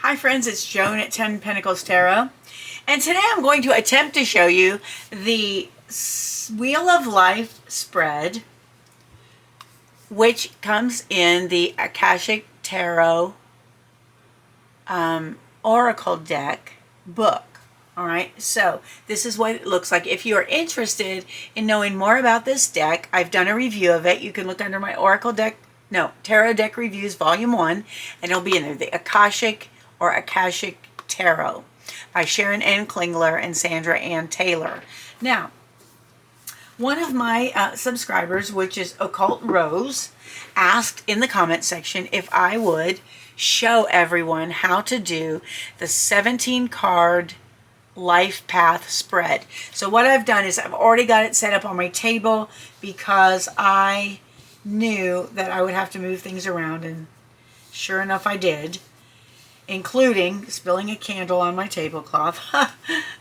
Hi friends, it's Joan at 10 Pentacles Tarot, and today I'm going to attempt to show you the Wheel of Life spread, which comes in the Akashic Tarot Oracle deck book. All right, so this is what it looks like. If you are interested in knowing more about this deck, I've done a review of it. You can look under my Tarot Deck Reviews Volume 1, and it'll be in there, the Akashic or Akashic Tarot by Sharon N. Klingler and Sandra Ann Taylor. Now, one of my subscribers, which is Occult Rose, asked in the comment section if I would show everyone how to do the 17 card life path spread. So what I've done is I've already got it set up on my table because I knew that I would have to move things around, and sure enough I did, including spilling a candle on my tablecloth.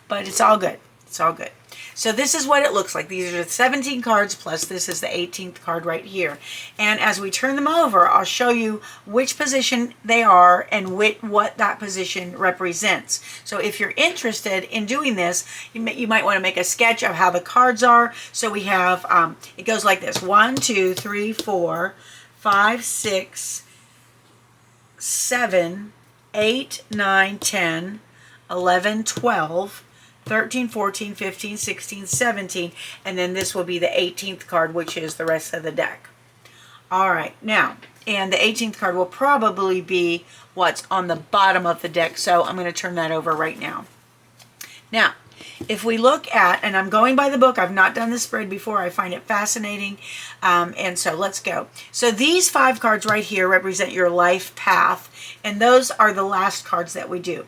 But it's all good. It's all good. So this is what it looks like. These are the 17 cards, plus this is the 18th card right here. And as we turn them over, I'll show you which position they are and what that position represents. So if you're interested in doing this, you might want to make a sketch of how the cards are. So we have, it goes like this: 1, 2, 3, 4, 5, 6, 7, 8, 9, 10, 11, 12, 13, 14, 15, 16, 17, and then this will be the 18th card, which is the rest of the deck. All right, now, and the 18th card will probably be what's on the bottom of the deck, so I'm going to turn that over right now. Now, if we look at, and I'm going by the book, I've not done this spread before, I find it fascinating, and so let's go. So these 5 cards right here represent your life path, and those are the last cards that we do.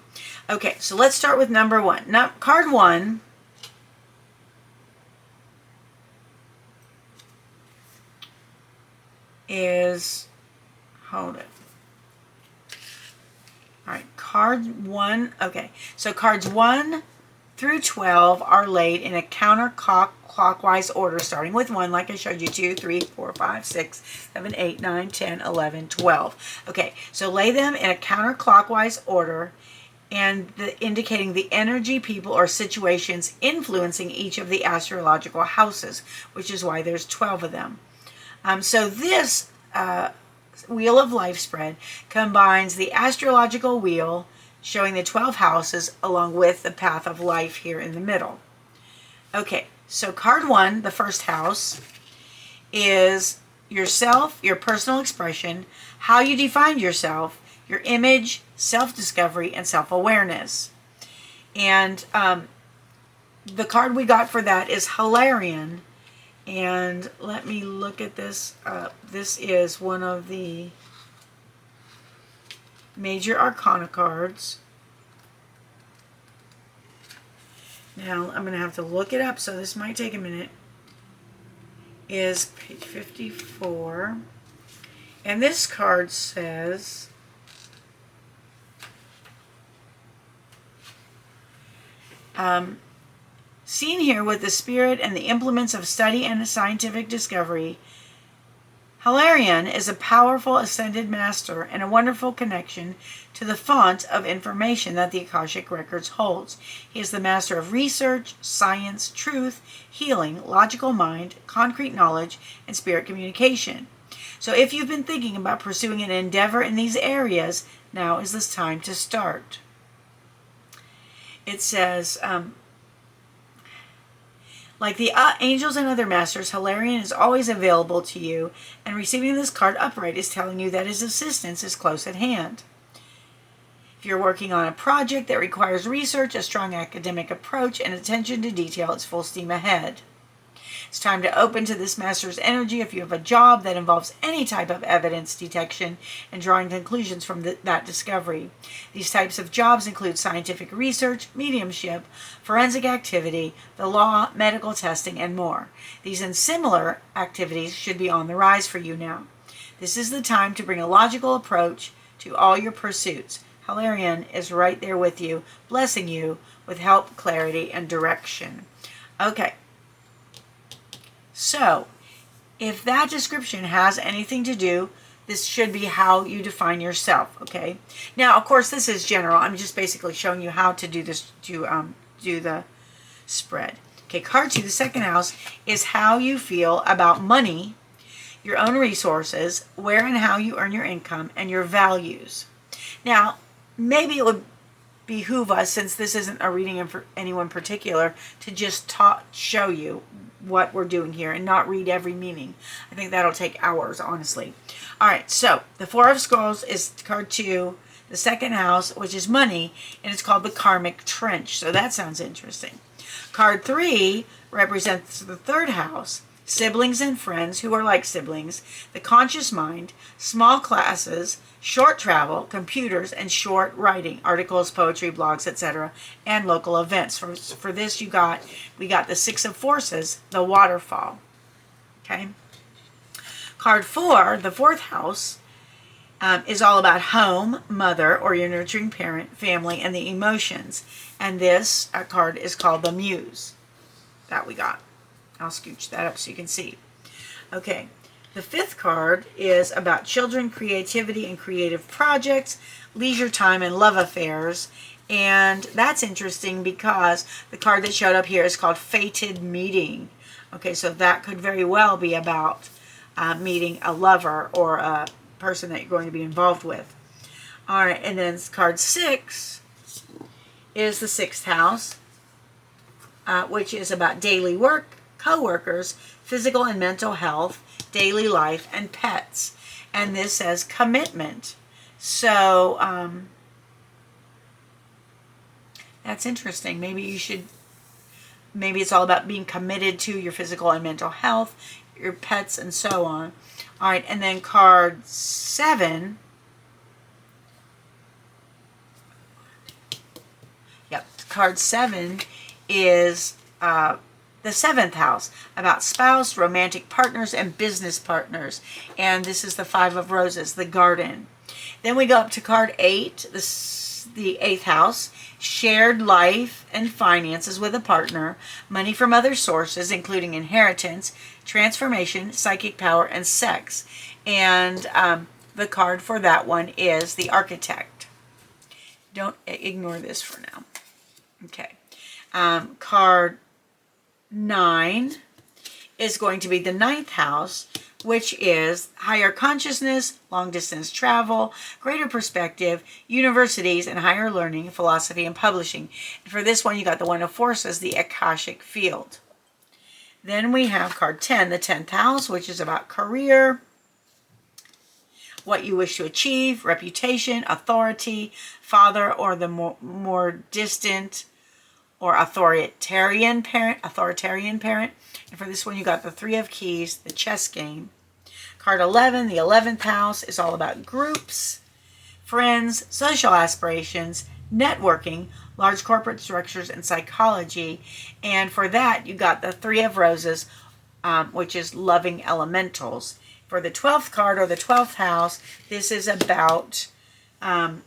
Okay, so let's start with number 1. Now, card 1 is, hold it. All right, card 1, okay. So cards 1 through 12 are laid in a counterclockwise order, starting with 1, like I showed you, 2, 3, 4, 5, 6, 7, 8, 9, 10, 11, 12. Okay, so lay them in a counterclockwise order, and indicating the energy, people, or situations influencing each of the astrological houses, which is why there's 12 of them. So this Wheel of Life spread combines the astrological wheel, showing the 12 houses, along with the path of life here in the middle. Okay, so card 1, the first house, is yourself, your personal expression, how you define yourself, your image, self-discovery, and self-awareness. And the card we got for that is Hilarion. And let me look at this. This is one of the major arcana cards. Now, I'm going to have to look it up, so this might take a minute. Is page 54. And this card says, seen here with the spirit and the implements of study and scientific discovery, Hilarion is a powerful ascended master and a wonderful connection to the font of information that the Akashic Records holds. He is the master of research, science, truth, healing, logical mind, concrete knowledge, and spirit communication. So if you've been thinking about pursuing an endeavor in these areas, now is the time to start. It says, like the angels and other masters, Hilarion is always available to you, and receiving this card upright is telling you that his assistance is close at hand. If you're working on a project that requires research, a strong academic approach, and attention to detail, it's full steam ahead. It's time to open to this master's energy if you have a job that involves any type of evidence detection and drawing conclusions from that discovery. These types of jobs include scientific research, mediumship, forensic activity, the law, medical testing, and more. These and similar activities should be on the rise for you now. This is the time to bring a logical approach to all your pursuits. Hilarion is right there with you, blessing you with help, clarity, and direction. Okay. So, if that description has anything to do This should be how you define yourself, okay? Now, of course, this is general. I'm just basically showing you how to do this, to do the spread. Okay, card 2, the second house, is how you feel about money, your own resources, where and how you earn your income, and your values. Now, maybe it would behoove us, since this isn't a reading for anyone particular, to just show you what we're doing here and not read every meaning. I think that'll take hours, honestly. All right, so the Four of Scrolls is card 2, the second house, which is money, and it's called the Karmic Trench. So that sounds interesting. Card 3 represents the third house, siblings and friends who are like siblings, the conscious mind, small classes, short travel, computers, and short writing, articles, poetry, blogs, etc., and local events. For this, we got the Six of Forces, the waterfall. Okay. Card 4, the fourth house, is all about home, mother, or your nurturing parent, family, and the emotions. And this card is called the Muse. That we got. I'll scooch that up so you can see. Okay. The fifth card is about children, creativity, and creative projects, leisure time, and love affairs. And that's interesting because the card that showed up here is called Fated Meeting. Okay, so that could very well be about meeting a lover or a person that you're going to be involved with. All right, and then card 6 is the sixth house, which is about daily work, co-workers, physical and mental health, daily life, and pets. And this says commitment. So that's interesting. Maybe it's all about being committed to your physical and mental health, your pets, and so on. All right, and then card 7. Yep, card 7 is the seventh house, about spouse, romantic partners, and business partners. And this is the Five of Roses, the garden. Then we go up to card 8, the eighth house, shared life and finances with a partner, money from other sources, including inheritance, transformation, psychic power, and sex. And the card for that one is the Architect. Don't ignore this for now. Okay. Card 9 is going to be the ninth house, which is higher consciousness, long distance travel, greater perspective, universities and higher learning, philosophy and publishing. And for this one, you got the One of Forces, the Akashic field. Then we have card 10, the 10th house, which is about career, what you wish to achieve, reputation, authority, father or the more distant or authoritarian parent. And for this one, you got the Three of Keys, the chess game. Card 11, the 11th house, is all about groups, friends, social aspirations, networking, large corporate structures, and psychology. And for that, you got the Three of Roses, which is loving elementals. For the 12th card, or the 12th house, this is about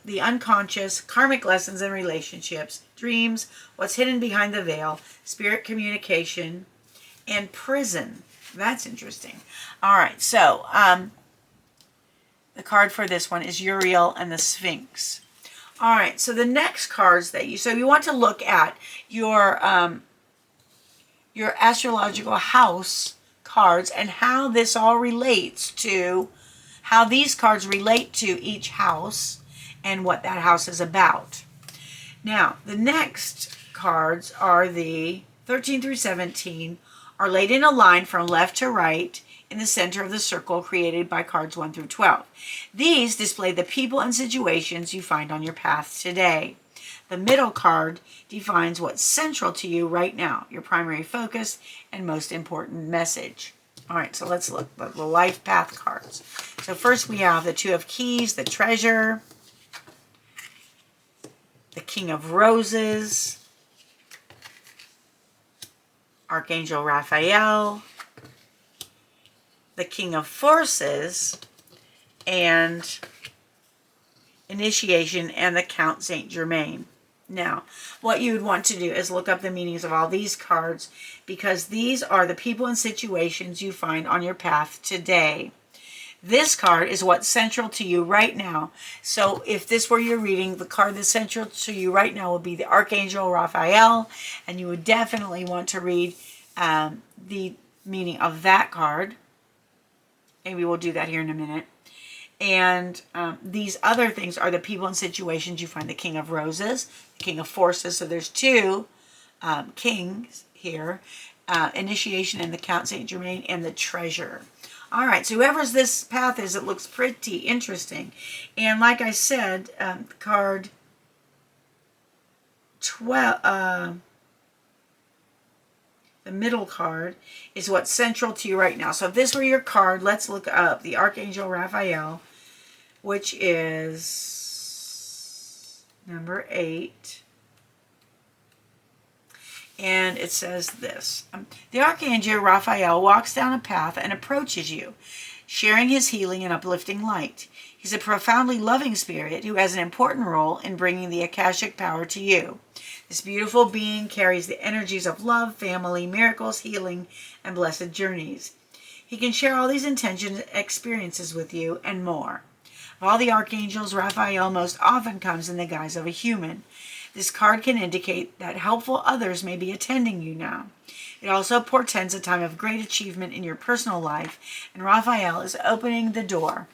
the unconscious, karmic lessons in relationships, dreams, what's hidden behind the veil, spirit communication, and prison. That's interesting. All right, so the card for this one is Uriel and the Sphinx. All right, so the next cards that you want to look at your astrological house cards and how this all relates to, how these cards relate to each house and what that house is about. Now, the next cards are the 13 through 17 are laid in a line from left to right in the center of the circle created by cards 1 through 12. These display the people and situations you find on your path today. The middle card defines what's central to you right now, your primary focus and most important message. All right, so let's look at the life path cards. So first we have the Two of Keys, the Treasure, the King of Roses, Archangel Raphael, the King of Forces, and Initiation, and the Count Saint Germain. Now, what you would want to do is look up the meanings of all these cards, because these are the people and situations you find on your path today. This card is what's central to you right now. So if this were your reading, the card that's central to you right now would be the Archangel Raphael, and you would definitely want to read the meaning of that card. Maybe we'll do that here in a minute. And these other things are the people and situations. You find the King of Roses, the King of Forces. So there's two kings here. Initiation and the Count Saint Germain and the Treasure. All right, so whoever's this path is, it looks pretty interesting. And like I said, card 12, the middle card, is what's central to you right now. So if this were your card, let's look up the Archangel Raphael, which is number 8. And it says this. The Archangel Raphael walks down a path and approaches you, sharing his healing and uplifting light. He's a profoundly loving spirit who has an important role in bringing the Akashic power to you. This beautiful being carries the energies of love, family, miracles, healing, and blessed journeys. He can share all these intentions and experiences with you and more. Of all the archangels, Raphael most often comes in the guise of a human. This card can indicate that helpful others may be attending you now. It also portends a time of great achievement in your personal life, and Raphael is opening the door.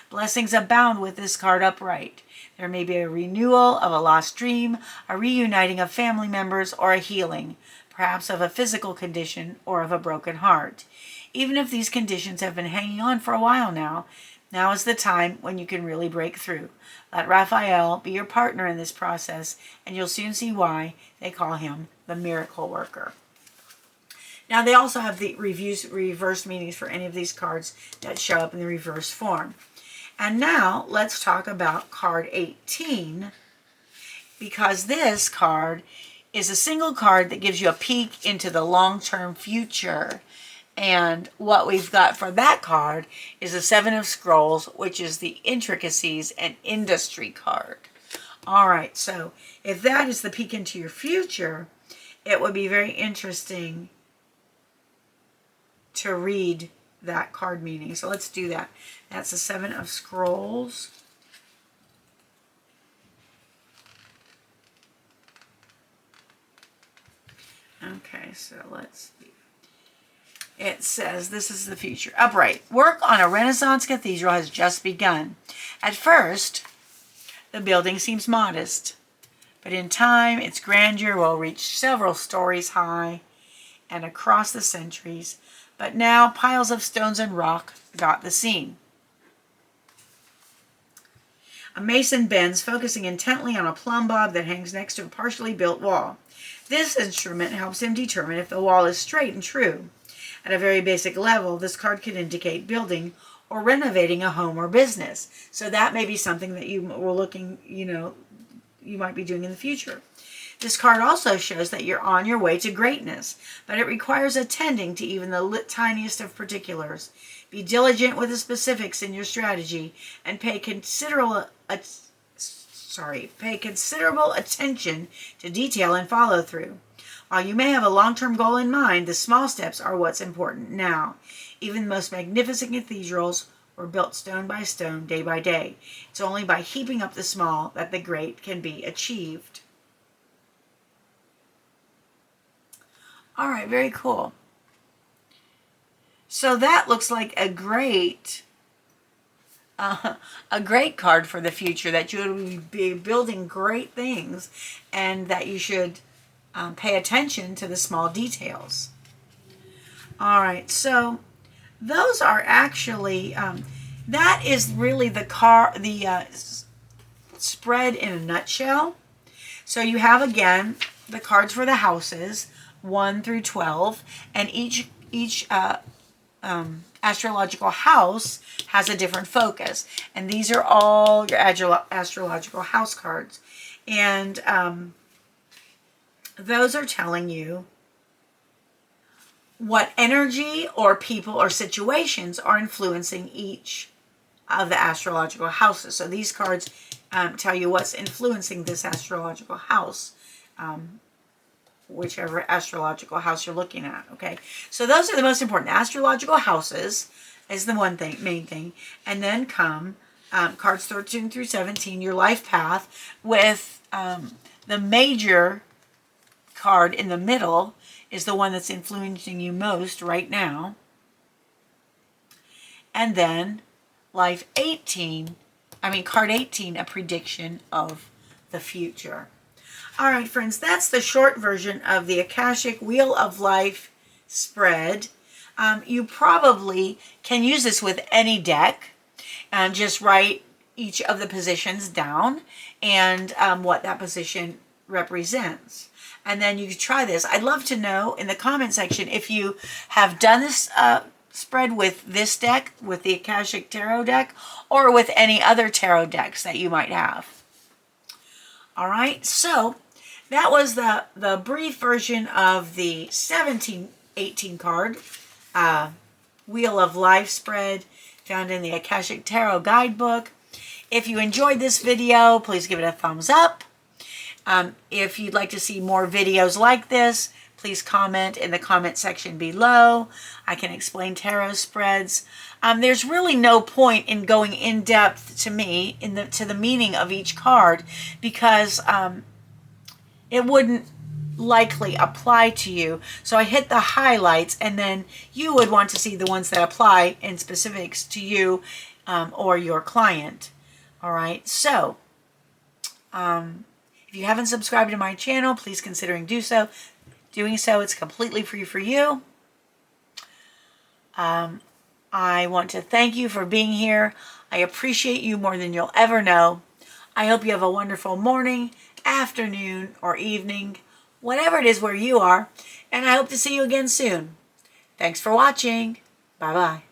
Blessings abound with this card upright. There may be a renewal of a lost dream, a reuniting of family members, or a healing, perhaps of a physical condition or of a broken heart. Even if these conditions have been hanging on for a while now is the time when you can really break through. Let Raphael be your partner in this process, and you'll soon see why they call him the miracle worker. Now, they also have the reverse meanings for any of these cards that show up in the reverse form. And now, let's talk about card 18, because this card is a single card that gives you a peek into the long-term future. And what we've got for that card is the Seven of Scrolls, which is the intricacies and industry card. All right, so if that is the peek into your future, it would be very interesting to read that card meaning. So let's do that. That's the Seven of Scrolls. Okay, so let's see. It says, this is the future. Upright. Work on a Renaissance cathedral has just begun. At first, the building seems modest, but in time, its grandeur will reach several stories high and across the centuries. But now, piles of stones and rock dot the scene. A mason bends, focusing intently on a plumb bob that hangs next to a partially built wall. This instrument helps him determine if the wall is straight and true. At a very basic level, this card can indicate building or renovating a home or business. So that may be something that you were looking, you might be doing in the future. This card also shows that you're on your way to greatness, but it requires attending to even the tiniest of particulars. Be diligent with the specifics in your strategy and pay considerable attention to detail and follow through. While you may have a long-term goal in mind, the small steps are what's important now. Even the most magnificent cathedrals were built stone by stone, day by day. It's only by heaping up the small that the great can be achieved. All right, very cool. So that looks like a great card for the future, that you would be building great things and that you should pay attention to the small details. All right, so those are actually, that is really the spread in a nutshell. So you have, again, the cards for the houses, 1 through 12, and each astrological house has a different focus. And these are all your astrological house cards. And those are telling you what energy or people or situations are influencing each of the astrological houses. So these cards tell you what's influencing this astrological house, whichever astrological house you're looking at, okay? So those are the most important astrological houses, is the one thing, main thing. And then come cards 13 through 17, your life path, with the major card in the middle is the one that's influencing you most right now. And then card 18, a prediction of the future. All right, friends, that's the short version of the Akashic Wheel of Life spread. You probably can use this with any deck and just write each of the positions down and what that position represents. And then you can try this. I'd love to know in the comment section if you have done this spread with this deck, with the Akashic Tarot deck, or with any other tarot decks that you might have. All right, so that was the brief version of the 1718 card Wheel of Life spread found in the Akashic Tarot guidebook. If you enjoyed this video, please give it a thumbs up. If you'd like to see more videos like this, please comment in the comment section below. I can explain tarot spreads. There's really no point in going in depth to the meaning of each card, because it wouldn't likely apply to you. So I hit the highlights, and then you would want to see the ones that apply in specifics to you or your client. All right, so if you haven't subscribed to my channel, please consider doing so. It's completely free for you. I want to thank you for being here. I appreciate you more than you'll ever know. I hope you have a wonderful morning, afternoon, or evening, whatever it is where you are, and I hope to see you again soon. Thanks for watching. Bye-bye.